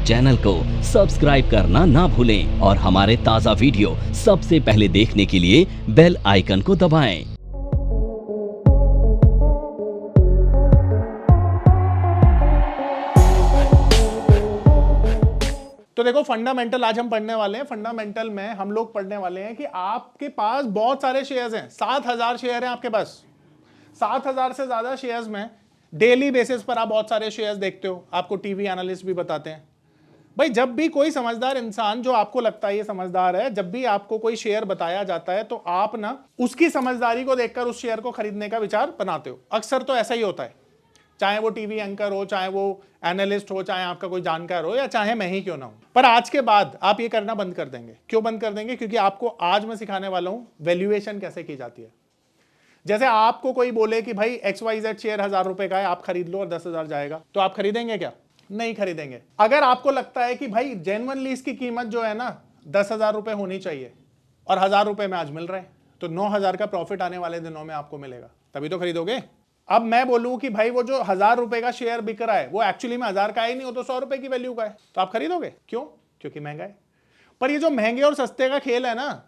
Channel को subscribe करना ना भूलें और हमारे ताज़ा वीडियो सबसे पहले देखने के लिए बेल आइकन को दबाएं। तो देखो फंडामेंटल आज हम पढ़ने वाले हैं। फंडामेंटल में हम लोग पढ़ने वाले हैं कि आपके पास बहुत सारे शेयर्स हैं, 7,000 शेयर हैं आपके पास। 7,000 से ज्यादा शेयर्स में डेली बेसिस पर आप बहुत सारे शेयर्स देखते हो, आपको टीवी एनालिस्ट भी बताते हैं। भाई जब भी कोई समझदार इंसान, जो आपको लगता है ये समझदार है, जब भी आपको कोई शेयर बताया जाता है तो आप ना उसकी समझदारी को देखकर उस शेयर को खरीदने का विचार बनाते हो। अक्सर तो ऐसा ही होता है, चाहे वो टीवी एंकर हो, चाहे वो एनालिस्ट हो, चाहे आपका कोई जानकार हो, या चाहे मैं ही क्यों ना हूं। पर आज के बाद आप ये करना बंद कर देंगे। क्यों बंद कर देंगे? क्योंकि आपको आज मैं सिखाने वाला हूं वैल्यूएशन कैसे की जाती है। जैसे आपको कोई बोले कि भाई XYZ शेयर 1,000 रुपए का है, आप खरीद लो और 10,000 जाएगा, तो आप खरीदेंगे क्या? नहीं खरीदेंगे। अगर आपको लगता है कि भाई जेन्युइनली इसकी कीमत जो है ना 10,000 रुपए होनी चाहिए और 1,000 रुपए में आज मिल रहे हैं, तो 9,000 का प्रॉफिट आने वाले दिनों में आपको मिलेगा, तभी तो खरीदोगे। अब मैं बोलूं कि भाई वो जो 1,000 रुपए का शेयर बिक रहा है वो एक्चुअली में 1,000 का ही नहीं, हो तो 100 रुपए की वैल्यू का है, तो आप खरीदोगे। क्यों? क्योंकि महंगा है। पर ये जो महंगे और सस्ते का खेल है ना,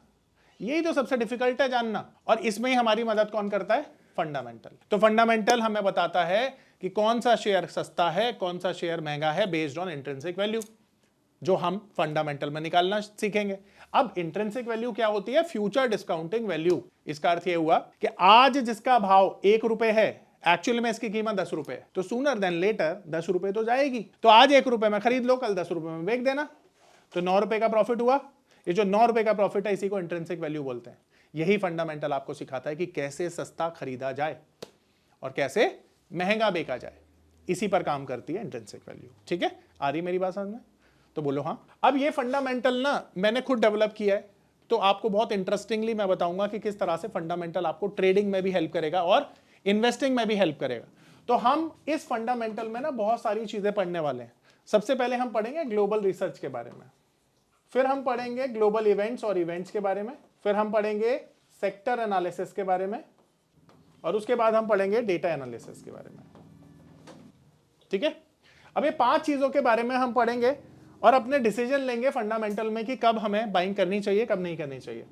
यही तो सबसे डिफिकल्ट है जानना, और इसमें ही हमारी मदद कौन करता है? फंडामेंटल। तो फंडामेंटल हमें बताता है कि कौन सा शेयर सस्ता है, कौन सा शेयर महंगा है, बेस्ड ऑन इंट्रिंसिक वैल्यू, जो हम फंडामेंटल में निकालना सीखेंगे। अब इंट्रिंसिक वैल्यू क्या होती है? Future discounting value. इसका अर्थ यह हुआ कि आज जिसका भाव 1 रुपए है, एक्चुअली में इसकी कीमत 10 रुपए है, तो सूनर देन लेटर 10 रुपए तो जाएगी। तो आज 1 रुपए में खरीद लो, कल 10 रुपए में बेच देना, तो 9 रुपए का प्रॉफिट हुआ। ये जो 9 रुपए का प्रॉफिट है, इसी को इंट्रिंसिक वैल्यू बोलते हैं। यही फंडामेंटल आपको सिखाता है कि कैसे सस्ता खरीदा जाए और कैसे महंगा बेचा जाए। इसी पर काम करती है इंट्रिंसिक वैल्यू। ठीक है, आ रही मेरी बात समझ में? तो बोलो हाँ। अब ये फंडामेंटल ना मैंने खुद डेवलप किया है, तो आपको बहुत इंटरेस्टिंगली मैं बताऊंगा कि किस तरह से फंडामेंटल आपको ट्रेडिंग में भी हेल्प करेगा और इन्वेस्टिंग में भी हेल्प करेगा। तो हम इस फंडामेंटल में ना बहुत सारी चीजें पढ़ने वाले हैं। सबसे पहले हम पढ़ेंगे ग्लोबल रिसर्च के बारे में, फिर हम पढ़ेंगे ग्लोबल इवेंट्स और इवेंट्स के बारे में, फिर हम पढ़ेंगे सेक्टर एनालिसिस के बारे में, और उसके बाद हम पढ़ेंगे डेटा एनालिसिस के बारे में। ठीक है, अब ये 5 चीजों के बारे में हम पढ़ेंगे और अपने डिसीजन लेंगे फंडामेंटल में कि कब हमें बाइंग करनी चाहिए, कब नहीं करनी चाहिए।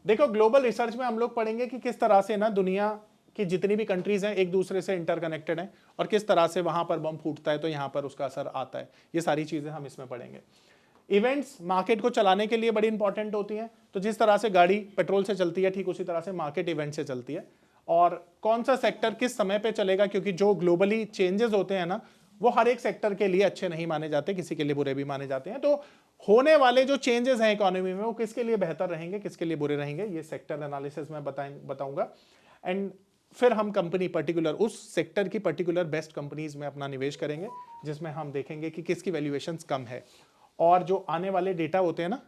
देखो, ग्लोबल रिसर्च में हम लोग पढ़ेंगे कि किस तरह से ना दुनिया की जितनी भी कंट्रीज हैं एक दूसरे से इंटरकनेक्टेड हैं, और किस तरह से वहां पर बम फूटता है तो यहां पर उसका असर आता है। ये सारी चीजें हम इसमें पढ़ेंगे। इवेंट्स मार्केट को चलाने के लिए बड़ी इंपॉर्टेंट होती हैं। तो जिस तरह से गाड़ी पेट्रोल से चलती है, ठीक उसी तरह से मार्केट इवेंट से चलती है। और कौन सा सेक्टर किस समय पे चलेगा, क्योंकि जो ग्लोबली चेंजेस होते हैं ना, वो हर एक सेक्टर के लिए अच्छे नहीं माने जाते, किसी के लिए बुरे भी माने जाते हैं। तो होने वाले जो चेंजेस हैं इकोनॉमी में, वो किसके लिए बेहतर रहेंगे, किसके लिए बुरे रहेंगे, ये सेक्टर एनालिसिस में बताऊंगा। एंड फिर हम कंपनी पर्टिकुलर उस सेक्टर की पर्टिकुलर बेस्ट कंपनीज में अपना निवेश करेंगे, जिसमें हम देखेंगे कि किसकी वैल्यूएशंस कम है, और जो आने वाले डेटा होते हैं ना,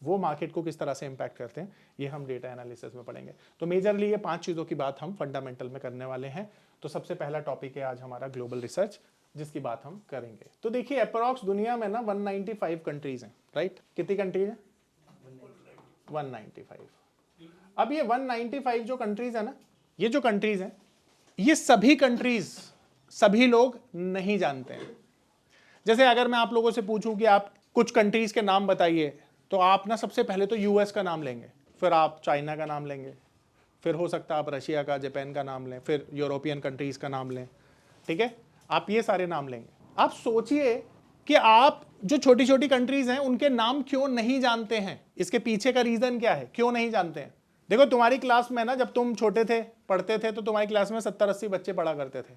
वो मार्केट को किस तरह से इंपैक्ट करते हैं, ये हम डेटा एनालिसिस में पढ़ेंगे। तो मेजरली ये 5 चीजों की बात हम फंडामेंटल में करने वाले हैं। तो सबसे पहला टॉपिक है आज हमारा ग्लोबल रिसर्च, जिसकी बात हम करेंगे। तो देखिए, अप्रॉक्स दुनिया में ना 195 कंट्रीज हैं, राइट? कितनी कंट्रीज हैं? 195। अब ये 195 जो कंट्रीज है ना, ये जो कंट्रीज हैं, ये सभी कंट्रीज सभी लोग नहीं जानते हैं। जैसे अगर मैं आप लोगों से पूछूं कि आप कुछ कंट्रीज के नाम बताइए, तो आप ना सबसे पहले तो यूएस का नाम लेंगे, फिर आप चाइना का नाम लेंगे, फिर हो सकता है आप रशिया का, जापान का नाम लें, फिर यूरोपियन कंट्रीज का नाम लें। ठीक है, आप ये सारे नाम लेंगे। आप सोचिए कि आप जो छोटी छोटी कंट्रीज हैं उनके नाम क्यों नहीं जानते हैं, इसके पीछे का रीजन क्या है, क्यों नहीं जानते हैं? देखो, तुम्हारी क्लास में ना, जब तुम छोटे थे, पढ़ते थे, तो तुम्हारी क्लास में 70-80 बच्चे पढ़ा करते थे।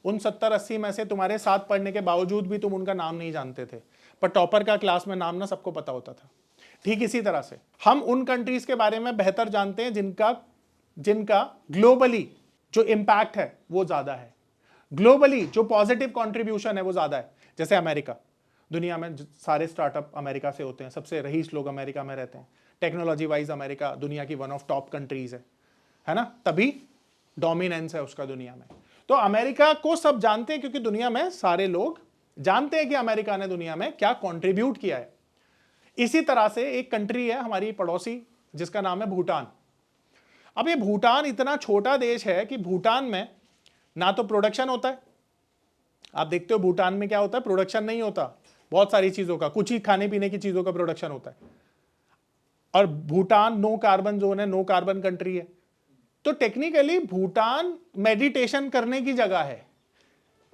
उन 70-80 में से तुम्हारे साथ पढ़ने के बावजूद भी तुम उनका नाम नहीं जानते थे, पर टॉपर का क्लास में नाम ना सबको पता होता था। ठीक इसी तरह से हम उन कंट्रीज के बारे में बेहतर जानते हैं जिनका ग्लोबली जो इंपैक्ट है वो ज्यादा है, ग्लोबली जो पॉजिटिव कंट्रीब्यूशन है वो ज्यादा है। जैसे अमेरिका, दुनिया में सारे स्टार्टअप अमेरिका से होते हैं, सबसे रईस लोग अमेरिका में रहते हैं। टेक्नोलॉजी वाइज अमेरिका दुनिया की वन ऑफ टॉप कंट्रीज है ना, तभी डोमिनेंस है उसका दुनिया में। तो अमेरिका को सब जानते हैं, क्योंकि दुनिया में सारे लोग जानते हैं कि अमेरिका ने दुनिया में क्या कंट्रीब्यूट किया है। इसी तरह से एक कंट्री है हमारी पड़ोसी, जिसका नाम है भूटान। अब ये भूटान इतना छोटा देश है कि भूटान में ना तो प्रोडक्शन होता है, आप देखते हो भूटान में क्या होता है, प्रोडक्शन नहीं होता, बहुत सारी चीजों का, कुछ ही खाने पीने की चीजों का प्रोडक्शन होता है। और भूटान नो कार्बन जोन है, नो कार्बन कंट्री है। तो टेक्निकली भूटान मेडिटेशन करने की जगह है,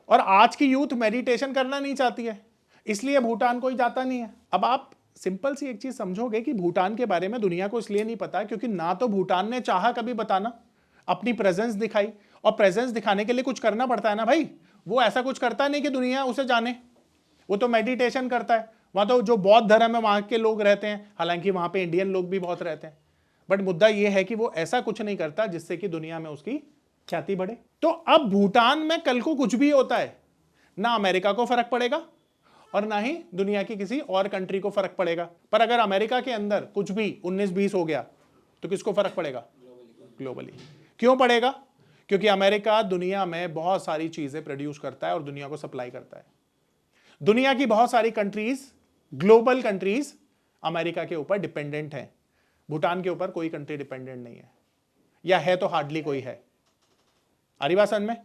और आज की यूथ मेडिटेशन करना नहीं चाहती है, इसलिए भूटान कोई जाता नहीं है। अब आप सिंपल सी एक चीज समझोगे कि भूटान के बारे में दुनिया को इसलिए नहीं पता क्योंकि ना तो भूटान ने चाहा कभी बताना, अपनी प्रेजेंस दिखाई, और प्रेजेंस दिखाने के लिए कुछ करना पड़ता है ना भाई। वो ऐसा कुछ करता नहीं कि दुनिया उसे जाने, वो तो मेडिटेशन करता है। वहां तो जो बौद्ध धर्म है वहां के लोग रहते हैं, हालांकि वहां पे इंडियन लोग भी बहुत रहते हैं, बट मुद्दा यह है कि वो ऐसा कुछ नहीं करता जिससे कि दुनिया में उसकी ख्याति बढ़े। तो अब भूटान में कल को कुछ भी होता है, ना अमेरिका को फर्क पड़ेगा और ना ही दुनिया की किसी और कंट्री को फर्क पड़ेगा। पर अगर अमेरिका के अंदर कुछ भी 19-20 हो गया तो किसको फर्क पड़ेगा? ग्लोबली। क्यों पड़ेगा? क्योंकि अमेरिका दुनिया में बहुत सारी चीजें प्रोड्यूस करता है और दुनिया को सप्लाई करता है। दुनिया की बहुत सारी कंट्रीज, ग्लोबल कंट्रीज अमेरिका के ऊपर डिपेंडेंट है। भूटान के ऊपर कोई कंट्री डिपेंडेंट नहीं है, या है तो हार्डली कोई है। आ रही बात समझ में?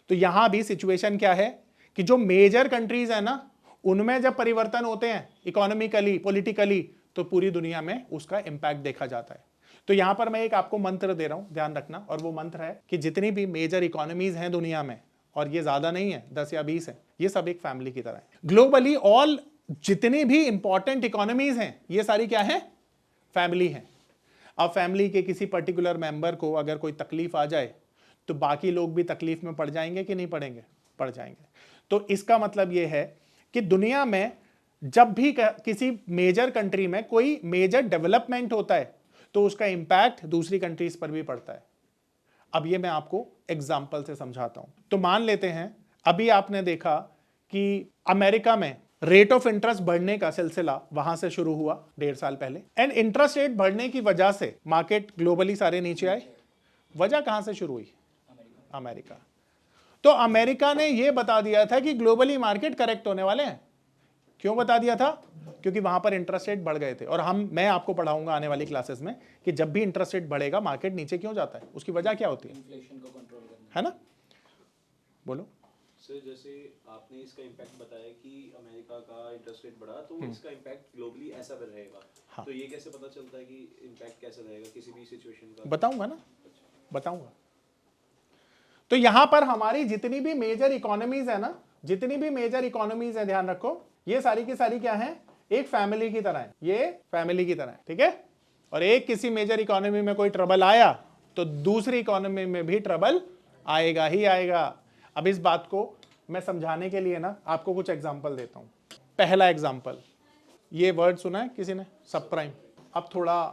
तो यहां भी सिचुएशन क्या है कि जो मेजर कंट्रीज है ना, उनमें जब परिवर्तन होते हैं इकोनॉमिकली, पॉलिटिकली, तो पूरी दुनिया में उसका इंपैक्ट देखा जाता है। तो यहां पर मैं एक आपको मंत्र दे रहा हूं, ध्यान रखना, और वो मंत्र है कि जितनी भी मेजर इकोनॉमीज हैं दुनिया में, और ये ज्यादा नहीं है, 10 या 20 है, ये सब एक फैमिली की तरह है। ग्लोबली ऑल जितनी भी इंपॉर्टेंट इकोनॉमीज हैं, ये सारी क्या है? फैमिली है। अब फैमिली के किसी पर्टिकुलर मेंबर को अगर कोई तकलीफ आ जाए तो बाकी लोग भी तकलीफ में पड़ जाएंगे कि नहीं पड़ेंगे? पड़ जाएंगे। तो इसका मतलब यह है कि दुनिया में जब भी किसी मेजर कंट्री में कोई मेजर डेवलपमेंट होता है तो उसका इंपैक्ट दूसरी कंट्रीज पर भी पड़ता है। अब ये मैं आपको एग्जांपल से समझाता हूं। तो मान लेते हैं अभी आपने देखा कि अमेरिका में रेट ऑफ इंटरेस्ट बढ़ने का सिलसिला वहां से शुरू हुआ 1.5 साल पहले, एंड इंटरेस्ट रेट बढ़ने की वजह से मार्केट ग्लोबली सारे नीचे आए। वजह कहां से शुरू हुई? अमेरिका। तो अमेरिका ने यह बता दिया था कि ग्लोबली मार्केट करेक्ट होने वाले हैं। क्यों बता दिया था? क्योंकि वहां पर इंटरेस्ट रेट बढ़ गए थे। और मैं आपको पढ़ाऊंगा आने वाली क्लासेस में कि जब भी इंटरेस्ट रेट बढ़ेगा मार्केट नीचे क्यों जाता है, उसकी वजह क्या होती है? इन्फ्लेशन को कंट्रोल करना है ना? बोलो सर। जैसे आपने इसका इम्पैक्ट बताया कि अमेरिका का इंटरेस्ट रेट बढ़ा, तो इसका इम्पैक्ट ग्लोबली ऐसा रहेगा। हाँ। तो ये कैसे पता चलता है कि इम्पैक्ट कैसा रहेगा किसी भी सिचुएशन का? बताऊंगा ना, बताऊंगा। तो यहां पर हमारी जितनी भी मेजर इकोनॉमीज है ना, जितनी भी मेजर इकोनॉमीज है, ध्यान रखो, ये सारी की सारी क्या है? एक फैमिली की तरह है। ये फैमिली की तरह है, ठीक है? और एक किसी मेजर इकोनॉमी में कोई ट्रबल आया तो दूसरी इकोनॉमी में भी ट्रबल आएगा ही आएगा। अब इस बात को मैं समझाने के लिए ना आपको कुछ एग्जांपल देता हूं। पहला एग्जांपल, ये वर्ड सुना है किसी ने? सब प्राइम। अब थोड़ा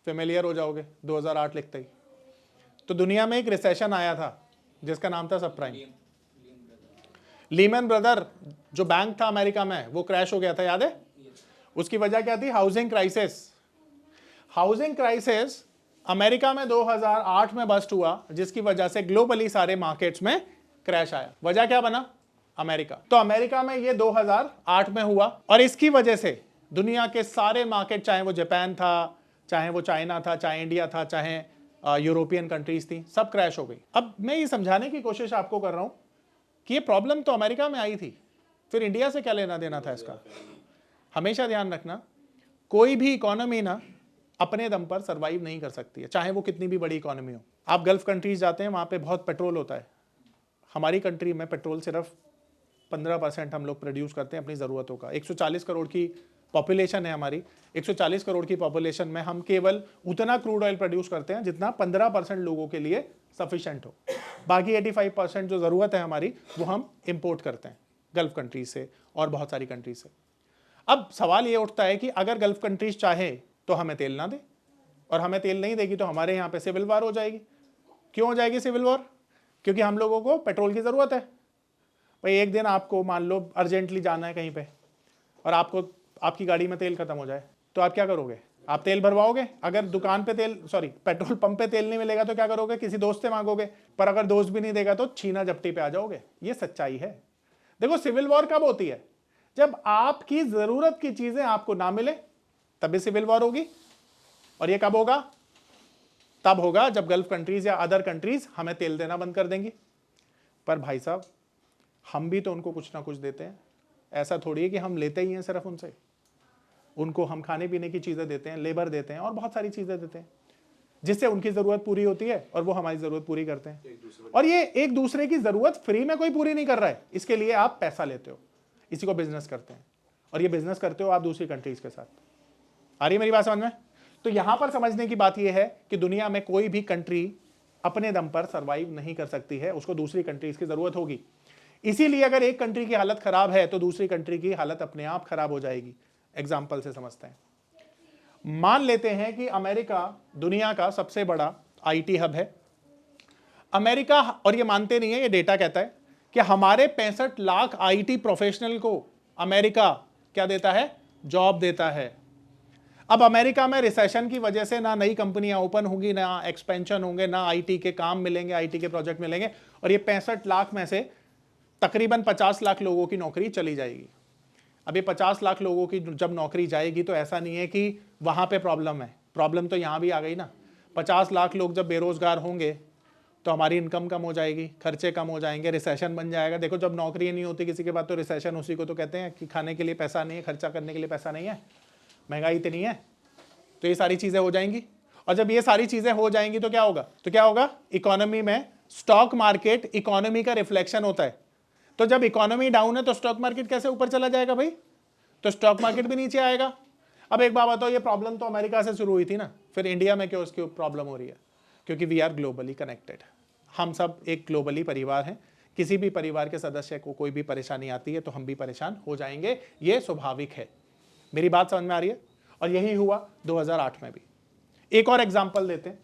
फेमिलियर हो जाओगे 2008 लिखते ही। तो दुनिया में एक रिसेशन आया था जिसका नाम था सब प्राइम। लीमन ब्रदर जो बैंक था अमेरिका में, वो क्रैश हो गया था, याद है? उसकी वजह क्या थी? Housing crisis. Housing crisis America में 2008 में बस्ट हुआ, जिसकी वजह से ग्लोबली सारे मार्केट्स में क्रैश आया। वजह क्या बना? अमेरिका। तो अमेरिका में ये 2008 में हुआ, और इसकी वजह से दुनिया के सारे मार्केट, चाहे वो जापान था, चाहे वो चाइना था, चाहे इंडिया था, चाहे यूरोपियन कंट्रीज थी, सब क्रैश हो गई। अब मैं ये समझाने की कोशिश आपको कर रहा हूं कि ये प्रॉब्लम तो अमेरिका में आई थी, फिर इंडिया से क्या लेना देना था इसका? हमेशा ध्यान रखना, कोई भी इकोनॉमी ना अपने दम पर सरवाइव नहीं कर सकती है, चाहे वो कितनी भी बड़ी इकोनॉमी हो। आप गल्फ कंट्रीज जाते हैं, वहां पे बहुत पेट्रोल होता है। हमारी कंट्री में पेट्रोल सिर्फ 15% हम लोग प्रोड्यूस करते हैं अपनी ज़रूरतों का। 140 करोड़ की पॉपुलेशन है हमारी। 140 करोड़ की पॉपुलेशन में हम केवल उतना क्रूड ऑयल प्रोड्यूस करते हैं जितना 15% लोगों के लिए सफिशिएंट हो। बाकी 85% जो ज़रूरत है हमारी, वो हम इंपोर्ट करते हैं गल्फ कंट्रीज से और बहुत सारी कंट्रीज से। अब सवाल ये उठता है कि अगर गल्फ कंट्रीज चाहे तो हमें तेल ना दे, और हमें तेल नहीं देगी तो हमारे यहाँ पे सिविल वार हो जाएगी। क्यों हो जाएगी सिविल वॉर? क्योंकि हम लोगों को पेट्रोल की ज़रूरत है। भाई एक दिन आपको मान लो अर्जेंटली जाना है कहीं पे, और आपकी गाड़ी में तेल खत्म हो जाए, तो आप क्या करोगे? आप तेल भरवाओगे। अगर दुकान पे पेट्रोल पंप पे तेल नहीं मिलेगा तो क्या करोगे? किसी दोस्त से मांगोगे। पर अगर दोस्त भी नहीं देगा तो छीना झपटी पे आ जाओगे। ये सच्चाई है। देखो, सिविल वॉर कब होती है? जब आपकी जरूरत की चीजें आपको ना मिले, तभी सिविल वॉर होगी। और ये कब होगा? तब होगा जब गल्फ कंट्रीज या अदर कंट्रीज हमें तेल देना बंद कर देंगी। पर भाई साहब, हम भी तो उनको कुछ ना कुछ देते हैं। ऐसा थोड़ी है कि हम लेते ही हैं सिर्फ उनसे। उनको हम खाने पीने की चीज़ें देते हैं, लेबर देते हैं और बहुत सारी चीज़ें देते हैं जिससे उनकी ज़रूरत पूरी होती है और वो हमारी ज़रूरत पूरी करते हैं। और ये एक दूसरे की ज़रूरत फ्री में कोई पूरी नहीं कर रहा है, इसके लिए आप पैसा लेते हो, इसी को बिजनेस करते हैं। और ये बिजनेस करते हो आप दूसरी कंट्रीज़ के साथ। आ रही है मेरी बात समझ में? तो यहां पर समझने की बात यह है कि दुनिया में कोई भी कंट्री अपने दम पर सरवाइव नहीं कर सकती है, उसको दूसरी कंट्रीज की जरूरत होगी। इसीलिए अगर एक कंट्री की हालत खराब है तो दूसरी कंट्री की हालत अपने आप खराब हो जाएगी। एग्जाम्पल से समझते हैं। मान लेते हैं कि अमेरिका दुनिया का सबसे बड़ा आईटी हब है। अमेरिका, और ये मानते नहीं है, ये डेटा कहता है कि हमारे 65 लाख आईटी प्रोफेशनल को अमेरिका क्या देता है? जॉब देता है। अब अमेरिका में रिसेशन की वजह से ना नई कंपनियां ओपन होंगी, ना एक्सपेंशन होंगे, ना आईटी के काम मिलेंगे, आईटी के प्रोजेक्ट मिलेंगे, और ये 65 लाख में से तकरीबन 50 लाख लोगों की नौकरी चली जाएगी। अब ये 50 लाख लोगों की जब नौकरी जाएगी तो ऐसा नहीं है कि वहां पे प्रॉब्लम है, प्रॉब्लम तो यहां भी आ गई ना। 50 लाख लोग जब बेरोजगार होंगे तो हमारी इनकम कम हो जाएगी, खर्चे कम हो जाएंगे, रिसेशन बन जाएगा। देखो, जब नौकरी नहीं होती किसी के पास तो रिसेशन उसी को तो कहते हैं कि खाने के लिए पैसा नहीं है, खर्चा करने के लिए पैसा नहीं है, महंगाई इतनी है। तो ये सारी चीजें हो जाएंगी, और जब ये सारी चीजें हो जाएंगी तो क्या होगा? इकोनॉमी में, स्टॉक मार्केट इकोनॉमी का रिफ्लेक्शन होता है। तो जब इकोनॉमी डाउन है तो स्टॉक मार्केट कैसे ऊपर चला जाएगा भाई? तो स्टॉक मार्केट भी नीचे आएगा। अब एक बात बताओ, ये प्रॉब्लम तो अमेरिका से शुरू हुई थी ना, फिर इंडिया में क्यों उसकी प्रॉब्लम हो रही है? क्योंकि वी आर ग्लोबली कनेक्टेड। हम सब एक ग्लोबली परिवार हैं। किसी भी परिवार के सदस्य को कोई भी परेशानी आती है तो हम भी परेशान हो जाएंगे, ये स्वाभाविक है। मेरी बात समझ में आ रही है? और यही हुआ 2008 में भी। एक और एग्जाम्पल देते हैं।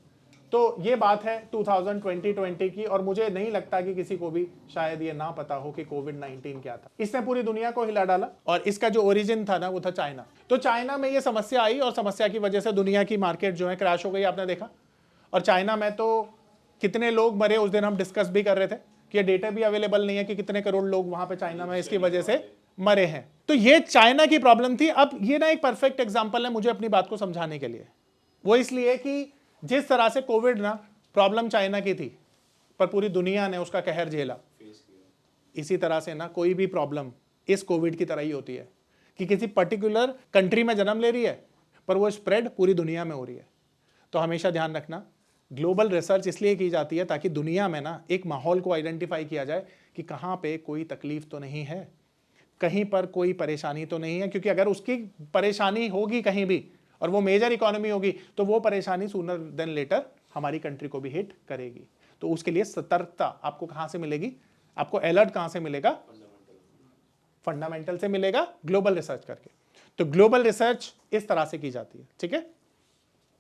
तो ये बात है 2020 की, और मुझे नहीं लगता कि किसी को भी शायद ये ना पता हो कि कोविड-19 क्या था। इसने पूरी दुनिया को हिला डाला, और इसका जो ओरिजिन था ना वो था चाइना। तो चाइना में ये समस्या आई, और समस्या की वजह से दुनिया की मार्केट जो है क्रैश हो गई, आपने देखा। और चाइना में तो कितने लोग मरे, उस दिन हम डिस्कस भी कर रहे थे कि ये डेटा भी अवेलेबल नहीं है कि कितने करोड़ लोग वहां पे चाइना में इसकी वजह से मरे हैं। तो ये चाइना की प्रॉब्लम थी। अब ये ना एक परफेक्ट एग्जांपल है मुझे अपनी बात को समझाने के लिए। वो इसलिए कि जिस तरह से कोविड ना प्रॉब्लम चाइना की थी, पर पूरी दुनिया ने उसका कहर झेला, इसी तरह से ना कोई भी प्रॉब्लम इस कोविड की तरह ही होती है कि किसी पर्टिकुलर कंट्री में जन्म ले रही है पर वो स्प्रेड पूरी दुनिया में हो रही है। तो हमेशा ध्यान रखना, ग्लोबल रिसर्च इसलिए की जाती है ताकि दुनिया में ना एक माहौल को आइडेंटिफाई किया जाए कि कहाँ पे कोई तकलीफ तो नहीं है, कहीं पर कोई परेशानी तो नहीं है। क्योंकि अगर उसकी परेशानी होगी कहीं भी और वो मेजर इकोनॉमी होगी तो वो परेशानी सूनर देन लेटर हमारी कंट्री को भी हिट करेगी। तो उसके लिए सतर्कता आपको कहां से मिलेगी? आपको अलर्ट कहां से मिलेगा? फंडामेंटल से मिलेगा, ग्लोबल रिसर्च करके। तो ग्लोबल रिसर्च इस तरह से की जाती है। ठीक है,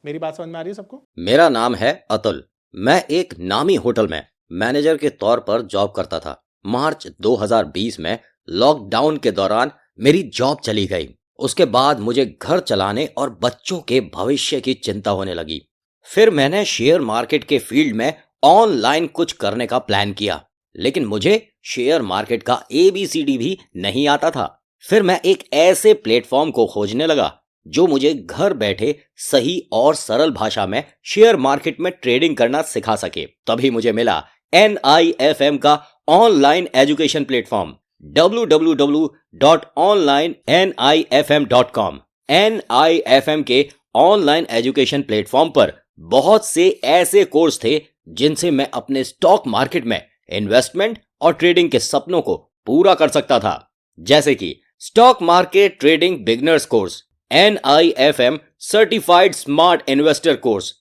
मेरी बात समझ में आ रही है सबको? मेरा नाम है अतुल। मैं एक नामी होटल में मैनेजर के तौर पर जॉब करता था। मार्च 2020 में लॉकडाउन के दौरान मेरी जॉब चली गई। उसके बाद मुझे घर चलाने और बच्चों के भविष्य की चिंता होने लगी। फिर मैंने शेयर मार्केट के फील्ड में ऑनलाइन कुछ करने का प्लान किया, लेकिन मुझे शेयर मार्केट का ABCD भी नहीं आता था। फिर मैं एक ऐसे प्लेटफॉर्म को खोजने लगा जो मुझे घर बैठे सही और सरल भाषा में शेयर मार्केट में ट्रेडिंग करना सिखा सके। तभी मुझे मिला NIFM का online education platform www.onlinenifm.com। NIFM के ऑनलाइन एजुकेशन प्लेटफॉर्म पर बहुत से ऐसे कोर्स थे जिनसे मैं अपने स्टॉक मार्केट में इन्वेस्टमेंट और ट्रेडिंग के सपनों को पूरा कर सकता था। जैसे कि stock market trading beginners course, NIFM certified smart investor course,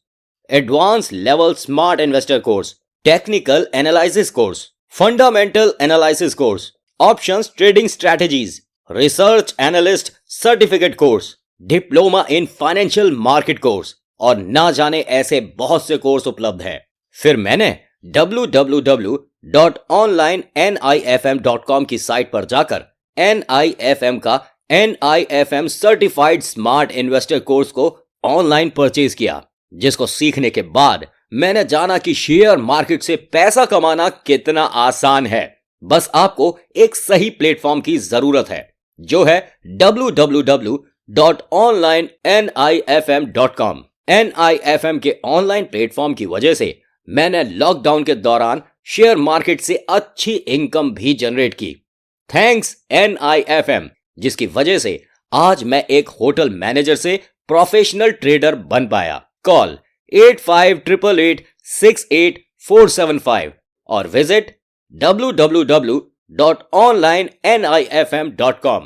advance level smart investor course, technical analysis course, fundamental analysis course, options trading strategies, research analyst certificate course, diploma in financial market course, और ना जाने ऐसे बहुत से course उपलब्ध हैं। फिर मैंने www.onlinenifm.com की साइट पर जाकर NIFM का NIFM certified smart investor course को ऑनलाइन परचेज किया, जिसको सीखने के बाद मैंने जाना कि शेयर मार्केट से पैसा कमाना कितना आसान है। बस आपको एक सही प्लेटफॉर्म की जरूरत है, जो है www.onlinenifm.com। NIFM के ऑनलाइन प्लेटफॉर्म की वजह से मैंने लॉकडाउन के दौरान शेयर मार्केट से अच्छी इनकम भी जनरेट की। थैंक्स NIFM, जिसकी वजह से आज मैं एक होटल मैनेजर से प्रोफेशनल ट्रेडर बन पाया। कॉल 8588868475 और विजिट www.onlinenifm.com।